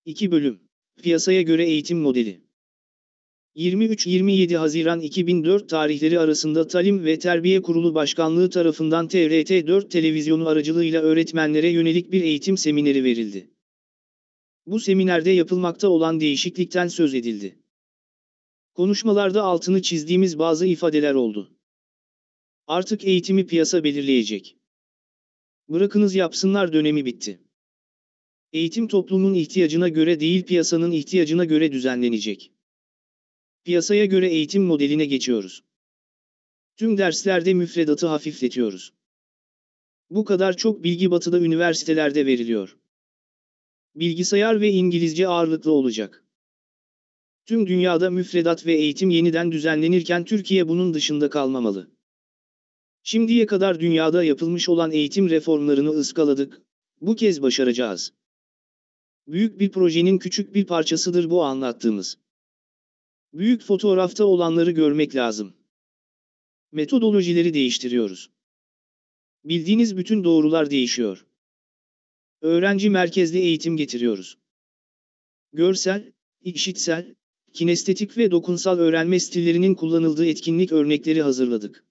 2 bölüm. Piyasaya göre eğitim modeli. 23-27 Haziran 2004 tarihleri arasında Talim ve Terbiye Kurulu Başkanlığı tarafından TRT4 televizyonu aracılığıyla öğretmenlere yönelik bir eğitim semineri verildi. Bu seminerde yapılmakta olan değişiklikten söz edildi. Konuşmalarda altını çizdiğimiz bazı ifadeler oldu. Artık eğitimi piyasa belirleyecek. Bırakınız yapsınlar dönemi bitti. Eğitim toplumun ihtiyacına göre değil piyasanın ihtiyacına göre düzenlenecek. Piyasaya göre eğitim modeline geçiyoruz. Tüm derslerde müfredatı hafifletiyoruz. Bu kadar çok bilgi batıda üniversitelerde veriliyor. Bilgisayar ve İngilizce ağırlıklı olacak. Tüm dünyada müfredat ve eğitim yeniden düzenlenirken Türkiye bunun dışında kalmamalı. Şimdiye kadar dünyada yapılmış olan eğitim reformlarını ıskaladık, bu kez başaracağız. Büyük bir projenin küçük bir parçasıdır bu anlattığımız. Büyük fotoğrafta olanları görmek lazım. Metodolojileri değiştiriyoruz. Bildiğiniz bütün doğrular değişiyor. Öğrenci merkezli eğitim getiriyoruz. Görsel, işitsel, kinestetik ve dokunsal öğrenme stillerinin kullanıldığı etkinlik örnekleri hazırladık.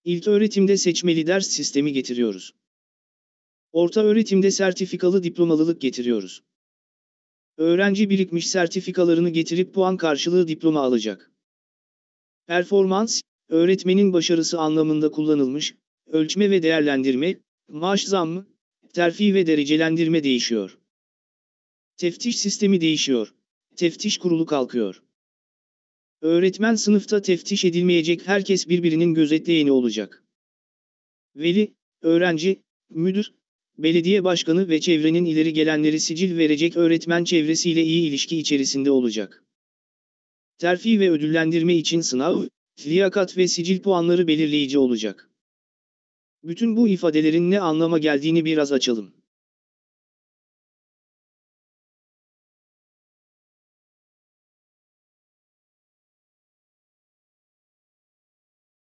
İlköğretimde seçmeli ders sistemi getiriyoruz. Ortaöğretimde sertifikalı diplomalılık getiriyoruz. Öğrenci birikmiş sertifikalarını getirip puan karşılığı diploma alacak. Performans, öğretmenin başarısı anlamında kullanılmış, ölçme ve değerlendirme, maaş zammı, terfi ve derecelendirme değişiyor. Teftiş sistemi değişiyor. Teftiş kurulu kalkıyor. Öğretmen sınıfta teftiş edilmeyecek, herkes birbirinin gözetleyeni olacak. Veli, öğrenci, müdür, belediye başkanı ve çevrenin ileri gelenleri sicil verecek, öğretmen çevresiyle iyi ilişki içerisinde olacak. Terfi ve ödüllendirme için sınav, liyakat ve sicil puanları belirleyici olacak. Bütün bu ifadelerin ne anlama geldiğini biraz açalım.